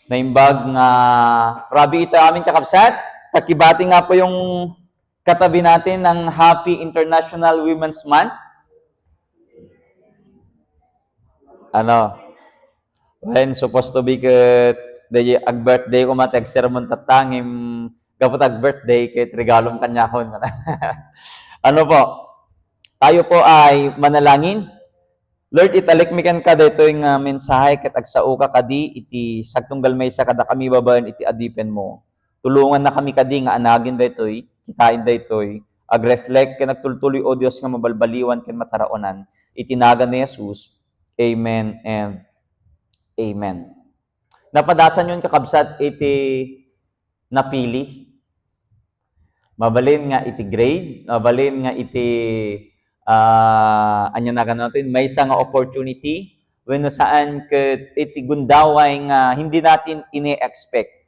Naimbag nga rabi ito amin kakabsat. Takibati nga po yung katabi natin ng Happy International Women's Month. Ano? When supposed to be ket ag birthday ko matag sermon tatangim kapag ag birthday ket regalong kanyahon. Ano po? Tayo po ay manalangin. Lord, italikmikan ka dito yung mensahe ket agsao ka kadi iti sagtunggal may sa kada kami babaen iti adipen mo. Tulungan na kami kadi nga anagin daytoy, kitain daytoy, ag-reflect ken nagtultuloy o Dios nga mabalbaliwan ken mataraonan. Itinagan ni Jesus. Amen and amen. Napadasan yun kakabsat iti napili. Mabalin nga iti grade, mabalin nga iti anya na natin, may isang opportunity when saan iti gundaway nga hindi natin ini-expect.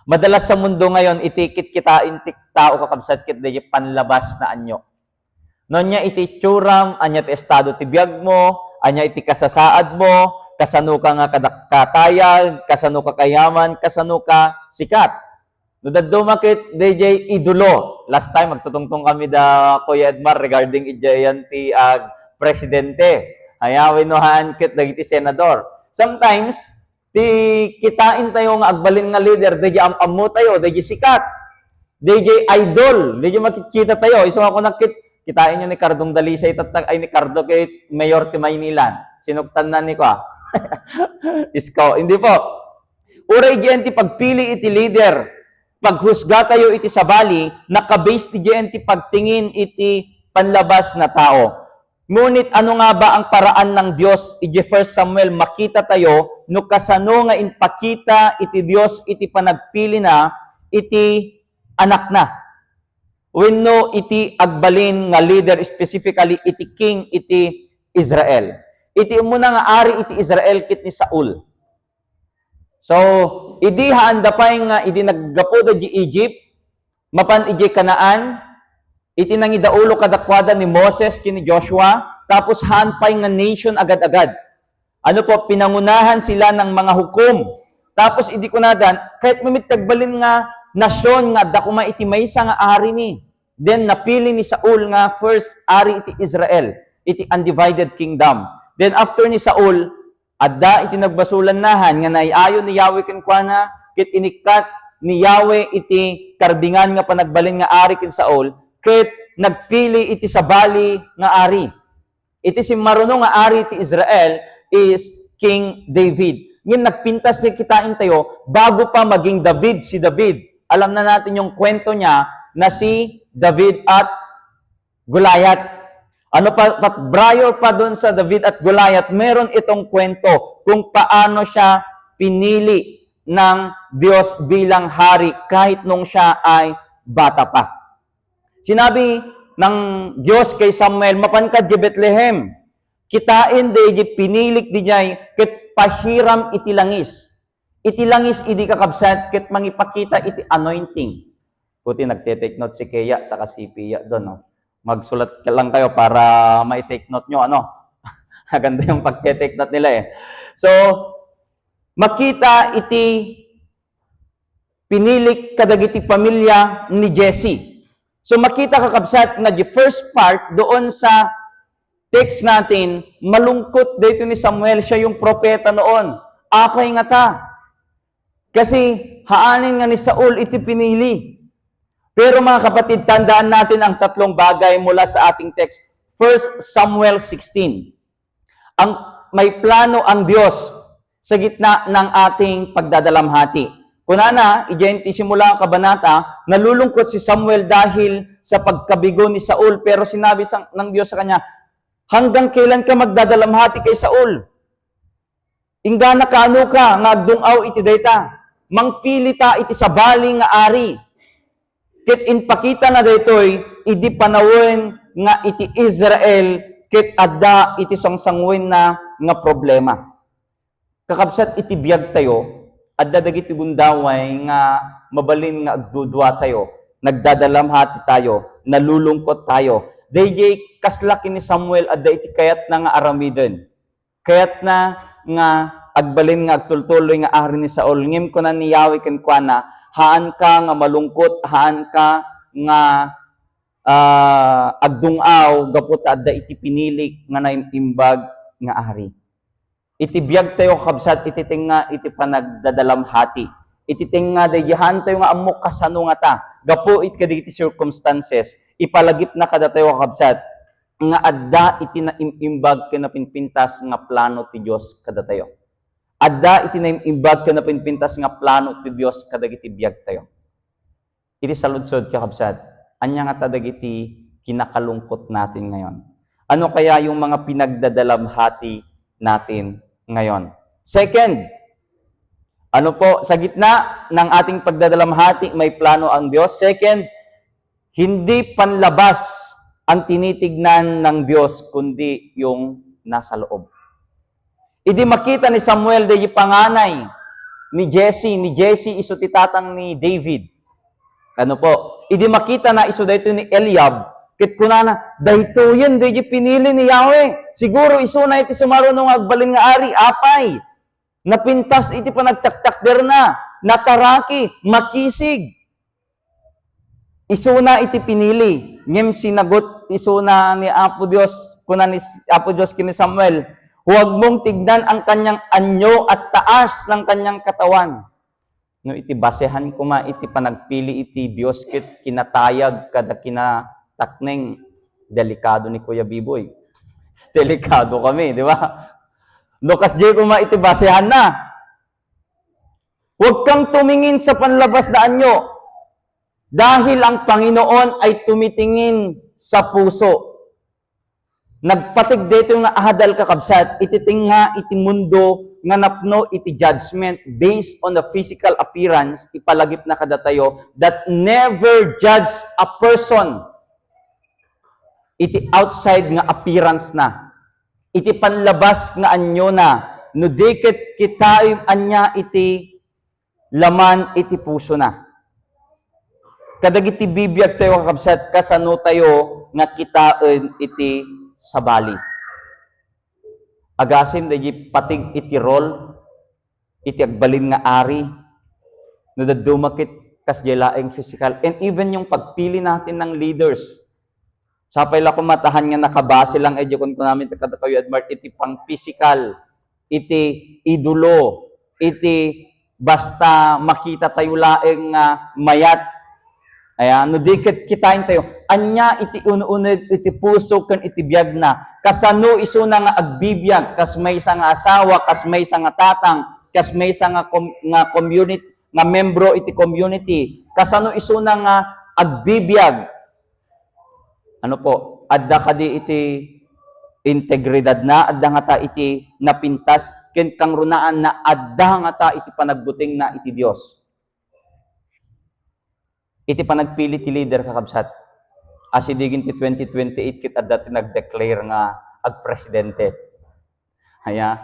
Madalas sa mundo ngayon, itikit kita intik tao kakabsat kit dahi panlabas na anyo. Nonya iti tsuram, anya ti estado ti biyag mo, anya iti kasasaad mo, kasano ka nga katayag, kasano ka kayaman, kasano ka sikat. No daddo makit DJ idolo. Last time magtutungtong kami da Kuya Edmar regarding ijayan ti presidente. Hayawin nohan kit dagiti senador. Sometimes ti kitain tayo nga agbalin nga leader, DJ ampam mo tayo, DJ sikat. DJ idol, DJ makikita tayo. Iso ako nakit kitain nyo ni Cardong Dalisay ay ni Cardo kay Mayor ti Maynilan. Sinuktan na ni ko. Isko, hindi po. Uray ti pagpili iti leader. Paghusga tayo iti sabali, nakabase ti GNT pagtingin iti panlabas na tao. Ngunit ano nga ba ang paraan ng Diyos? Iti 1 Samuel, makita tayo, no kasano nga inpakita iti Diyos iti panagpili na, iti anak na. Wenno iti agbalin nga leader, specifically iti king iti Israel. Iti umuna nga ari iti Israel kit ni Saul. So, idi haanda pa nga idi naggapo da di Egypt, mapan iji Kanaan, iti nangidaulo kadakwada ni Moses kini Joshua, tapos haan pa nga nation agad-agad. Ano po, pinangunahan sila ng mga hukom. Tapos idi kunadan, kahit mamitagbalin nga nasyon nga dakuma iti maysa nga ari ni. Then napili ni Saul nga first ari iti Israel, iti undivided kingdom. Then after ni Saul, adda iti nagbasulan nahan nga naiayon ni Yahweh kenkwana ket inikat ni Yahweh iti kardingan nga panagbalin nga ari ken Saul ket nagpili iti sabali nga ari. Iti si maruno nga ari iti Israel is King David. Ngin nagpintas ni kitain tayo bago pa maging David si David. Alam na natin yung kwento niya na si David at Goliath. Ano pa, prior pa doon sa David at Goliath, meron itong kwento kung paano siya pinili ng Diyos bilang hari kahit nung siya ay bata pa. Sinabi ng Diyos kay Samuel, mapankad di Bethlehem, kitain di pinilik di jay, ket pahiram iti langis. Iti langis idi kakabsat, ket mangipakita iti anointing. Puti nagte-take note si Kea sa kasipiya doon, no? Magsulat lang kayo para ma-take note nyo, ano? Maganda yung pag-take note nila eh. So, makita iti pinilik kadagiti pamilya ni Jesse. So, makita kakabsat nga the first part doon sa text natin, malungkot dito ni Samuel, siya yung propeta noon. Apay nga ta. Kasi haanin nga ni Saul iti pinili. Pero mga kapatid, tandaan natin ang tatlong bagay mula sa ating text. 1 Samuel 16. May plano ang Diyos sa gitna ng ating pagdadalamhati. Kunana, ijenti simula ang kabanata, nalulungkot si Samuel dahil sa pagkabigo ni Saul. Pero sinabi ng Diyos sa kanya, hanggang kailan ka magdadalamhati kay Saul? Ingga na kaano ka, nga agdungaw iti dayta. Mangpili ta iti sabali nga ari. Ket inpakita na daytoy idi panawin nga iti Israel ket adda iti sangsangwen na nga problema. Kakabsat iti biyag tayo, adda dagiti gundaway nga mabalin nga agdudwa tayo, nagdadalamhati tayo, nalulungkot tayo. Dayjay kaslaki ni Samuel adda iti kayat na nga aramiden. Kayat na nga agbalin nga agtultuloy nga ari ni Saul, ngem ko na ni Yahweh ken kuana, haan ka nga malungkot, haan ka nga agdungaw, gaputa adda iti pinili nga naimbag nga ari. Iti biyag tayo kabsat, iti tinga iti panagdadalamhati. Iti tinga dayahan tayo nga amok kasano nga ta. Gapo it kaditi circumstances, ipalagip na kada tayo kabsat, nga adda iti naimbag ken napinpintas nga plano ti Dios kada tayo. Adda iti naimbag ken napinpintas nga plano ti Dios kadagiti biyag tayo. Iti saludsod kakabsat, anya nga tadagiti kinakalungkot natin ngayon. Ano kaya yung mga pinagdadalamhati natin ngayon? Second, ano po, sa gitna ng ating pagdadalamhati, may plano ang Diyos. Second, hindi panlabas ang tinitignan ng Diyos, kundi yung nasa loob. Idi makita ni Samuel de panganay ni Jesse iso titatang ni David. Ano po? Idi makita na iso dayto ni Eliab, ket kunana dayto yen di pinili ni Yahweh. Siguro iso na iti sumarunong agbalin nga ari apay. Napintas iti panagtaktakder na, nataraki, makisig. Iso na iti pinili. Ngem sinagot iso na ni Apo Dios, kunan ni Apo Dios kini Samuel, huwag mong tignan ang kanyang anyo at taas ng kanyang katawan. No iti basehan ko ma iti panagpili iti Dios ket kinatayag kada kinatakneng delikado ni Kuya Biboy. Delikado kami, di ba? Lukas J. ko ma iti basehan na. Huwag kang tumingin sa panlabas na anyo dahil ang Panginoon ay tumitingin sa puso. Nagpatig dito nga ahadal kakabsat, ititing nga iti mundo nga napno iti judgment based on the physical appearance, ipalagip na kada tayo, that never judge a person iti outside nga appearance na. Iti panlabas nga anyo na, no diket kita anya iti laman iti puso na. Kadagiti bibiyag tayo kakabsat, kasano tayo nga kitain iti sabali. Agasim dahi patig iti rol, iti agbalin nga ari, no dadumakit kas jelaeng physical, and even yung pagpili natin ng leaders. Sapay la kumatahan nga nakabase lang edukon ko namin kada kayo admart iti pang physical, iti idolo, iti basta makita tayo laeng mayat. Ayan, no diket kitain tayo, anya iti ununod iti puso ken iti biyag na. Kasano iso na nga agbibiyag, kas may isa nga asawa, kas may isa nga tatang, kas may isa nga community, nga membro iti community. Kasano iso na nga agbibiyag. Ano po, adda kadi iti integridad na, adda nga ta iti napintas, ken kang runaan na adda nga ta iti panagbuting na iti Dios. Iti panagpili ti leader kakabsat. Asidigin ti 2028 kit adda ti nag-declare nga ag-presidente. Haya,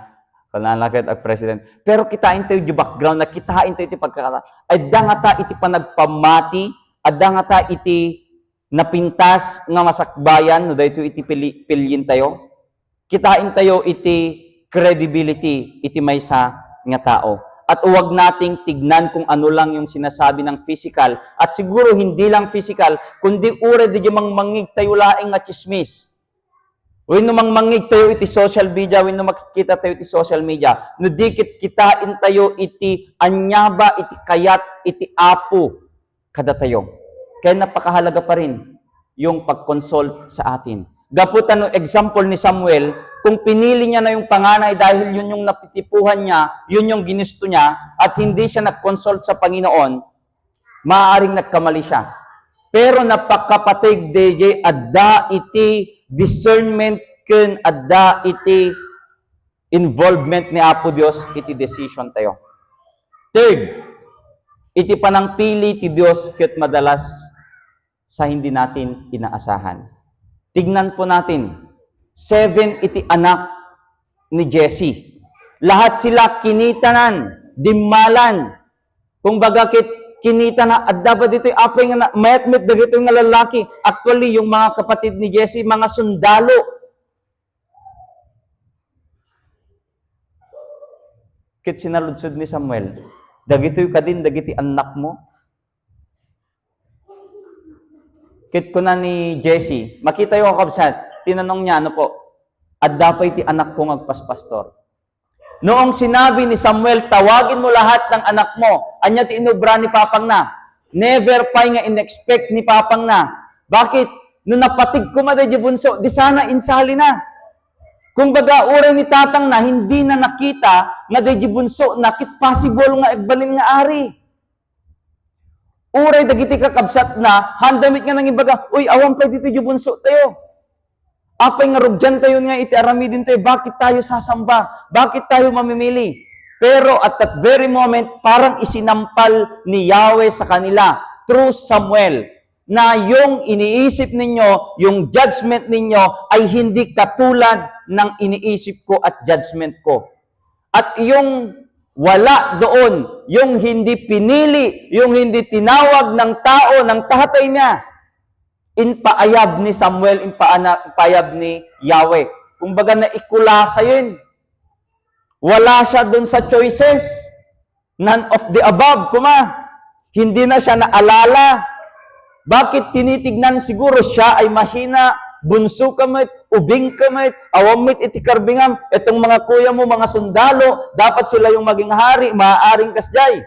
kanalakit ag-president. Pero kitain tayo yung background, na kitain tayo iti pagkakata. Adda nga ta iti panagpamati, adda nga ta iti napintas nga masakbayan, no dahito iti pilyin tayo. Kitain tayo iti credibility, iti maysa nga tao. At huwag nating tignan kung ano lang yung sinasabi ng physical. At siguro hindi lang physical, kundi ure di mangmangig tayo laing nga chismis. When mangmangig tayo iti social media, when makikita tayo iti social media, no dikit kitain tayo iti anyaba, iti kayat, iti apo, kada tayo. Kaya napakahalaga pa rin yung pag-consult sa atin. Gaputan ng example ni Samuel, kung pinili niya na yung panganay dahil yun yung napitipuhan niya, yun yung ginusto niya, at hindi siya nag-consult sa Panginoon, maaaring nagkamali siya. Pero napakapatig DJ, adda iti discernment ken adda iti involvement ni Apo Dios iti decision tayo. Third, iti panangpili ti Dios ket madalas sa hindi natin inaasahan. Tignan po natin, 7 iti anak ni Jesse. Lahat sila kinitanan, dimmalan. Kung bagakit kinita na, adda ba dito yung apay nga mayat-met dagito nga lalaki. Actually, yung mga kapatid ni Jesse, mga sundalo. Kit sinaludsod ni Samuel, dagitoy ka din, dagiti anak mo. Kit ko na ni Jesse, makita yung kakabsat, tinanong niya, ano po, at dapat ti anak ko ngagpaspastor. Noong sinabi ni Samuel, tawagin mo lahat ng anak mo, anya ti inubra ni Papang na, never pa nga in-expect ni Papang na. Bakit? Nung napatig ko maday bunso, di sana insali na. Kung baga, uray ni tatang na, hindi na nakita nga day bunso, nakit possible nga igbalin nga ari. Uray dagiti kakabsat na, handamit nga nang ibaga, uy, awang kayo dito bunso tayo. Apay nga rugyan tayo nga iti aramidin tayo, bakit tayo sasamba? Bakit tayo mamimili? Pero at that very moment, parang isinampal ni Yahweh sa kanila through Samuel na yung iniisip ninyo, yung judgment ninyo ay hindi katulad ng iniisip ko at judgment ko. At yung wala doon, yung hindi pinili, yung hindi tinawag ng tao, ng tatay niya, inpaayab ni Samuel, inpaayab ni Yahweh. Kumbaga na ikulasa yun. Wala siya doon sa choices. None of the above, Hindi na siya naalala. Bakit tinitignan siguro siya ay mahina, bunso kamit, ubing kamit, awamit iti karbingam, itong mga kuya mo, mga sundalo, dapat sila yung maging hari, maaaring kasjay.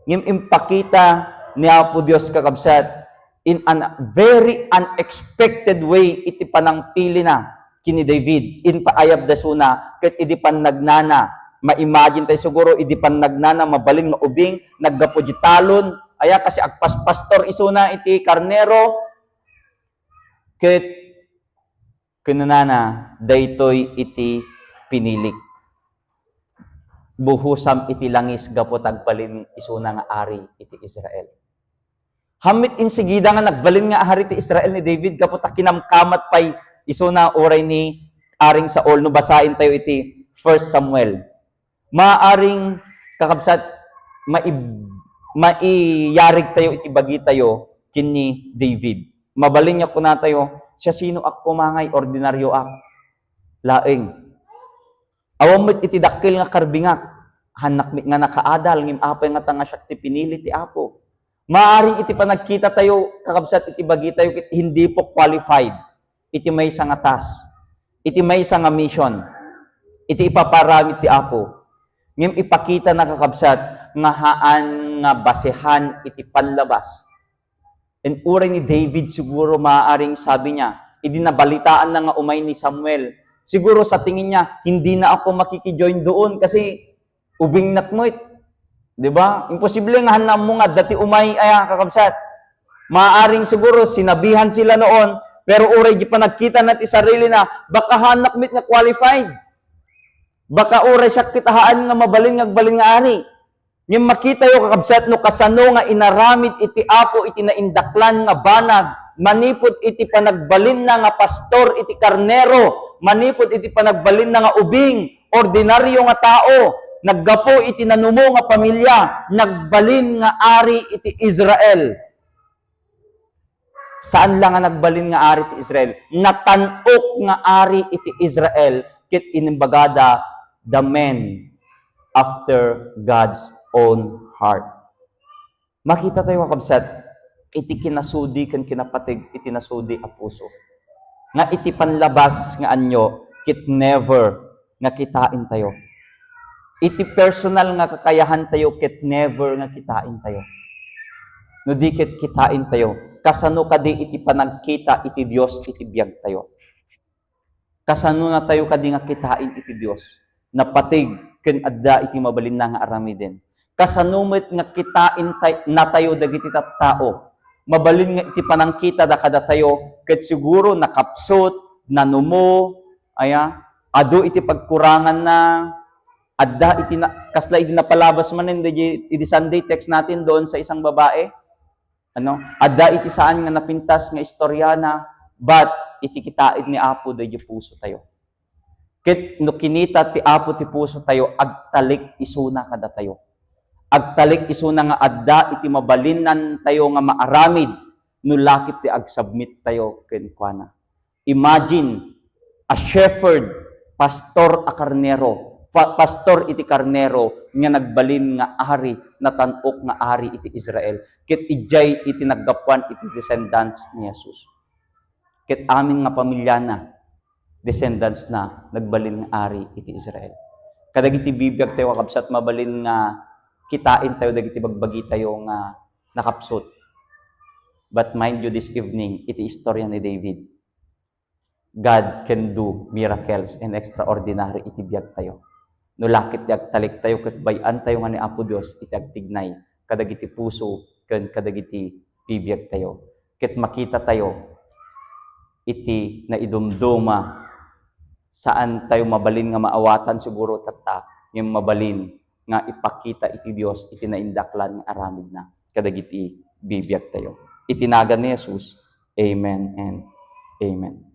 Impakita ni Apo Diyos kakabsat, in a very unexpected way, iti panangpili na kini David, in paayab da suna, ket idi pan nagnana, ma-imagine tayo siguro, idi pan nagnana, mabaling maubing, naggapujitalon, aya kasi agpaspastor isuna iti karnero, ket kinunana, daytoy iti pinilik. Buhusam iti langis, gapot agbalin isuna nga ari iti Israel. Hamit insigida nga nagbalin nga hari ti Israel ni David, gapot kinamkamat pay isuna oray ni aring Saul. No basahin tayo iti 1 Samuel. Maaring kakabsat, maiyarig tayo iti bagi tayo kini David. Mabalin niya ko na tayo, siya sino ako mangay, ordinaryo ak. Laing. Awamit iti dakkel nga karbingak, hanak nga nakaadal, ngim apay nga tanga siya ti pinili ti Apo. Maaring iti panagkita tayo, kakabsat iti bagi tayo, hindi po qualified. Iti may sa nga task. Iti may sa nga mission. Iti ipaparamit ti Apo. Ngim ipakita na kakabsat, nga haan nga basehan iti panlabas. And uray ni David siguro maaaring sabi niya, idinabalitaan na nga umay ni Samuel. Siguro sa tingin niya, hindi na ako makikijoin doon kasi ubing nakmoit. Diba? Imposible nga hanam mo nga dati umay ay kakabsat. Maaaring siguro sinabihan sila noon, pero uray di pa nagkita natin sarili na baka hanak mit na qualified. Baka uray siya kitahaan nga mabalin nga ani. Yung makita yung kakabsat no kasano nga inaramid iti Apo iti naindaklan nga banag, manipod iti panagbalin na nga pastor iti karnero, manipod iti panagbalin na nga ubing, ordinaryo nga tao, naggapo iti nanumo nga pamilya, nagbalin nga ari iti Israel. Saan lang nga nagbalin nga ari iti Israel? Natanok nga ari iti Israel, kit inimbagada the men after God's own heart. Makita tayo kakabsat, iti kinasudi kan kinapatig, iti nasudi a puso. Nga iti panlabas nga anyo, kit never nga kitain tayo. Iti personal nga kakayahan tayo, kit never nga kitain tayo. No di kit kitain tayo, kasano kadi iti panagkita iti Dios iti biyag tayo. Kasano na tayo kadi nga kitain iti Dios, napatig ken adda iti mabalin na nga aramiden. Kasanumit nga kitain na tayo dagiti tao. Mabalin nga iti panangkita da kada tayo, ket siguro nakapsot, nanumo, adu iti pagkurangan na, adda iti kasla iti napalabas man iti Sunday text natin doon sa isang babae. Adda iti saan nga napintas nga istorya na, but iti kitain ni Apo da puso tayo. Ket no kinita ti Apo ti puso tayo, agtalik isuna kada tayo. Agtalik isuna nga adda iti mabalinan tayo nga maaramid, no lakit ti agsubmit tayo ken kuana. Imagine a shepherd, pastor a karnero, pastor iti karnero nga nagbalin nga ari natanok nga ari iti Israel ket ijay iti naggapuan iti descendants ni Jesus ket amin nga pamilya na descendants na nagbalin nga ari iti Israel kadagiti bibiyag tayo kakabsat mabalin nga kitain tayo dagiti bagbagi tayo nga nakapsot but mind you this evening iti istorya ni David God can do miracles and extraordinary iti biyag tayo. No lakit ti agtalik tayo ket bayan tayo nga ni Apo Dios iti agtignay kadagiti puso ken kadagiti bibiyag tayo. Ket makita tayo iti naidumduma saan tayo mabalin nga maawatan siguro tatta yung mabalin nga ipakita iti Dios iti naindaklan nga aramid na kadagiti bibiyag tayo. Itinagan ni Jesus. Amen and amen.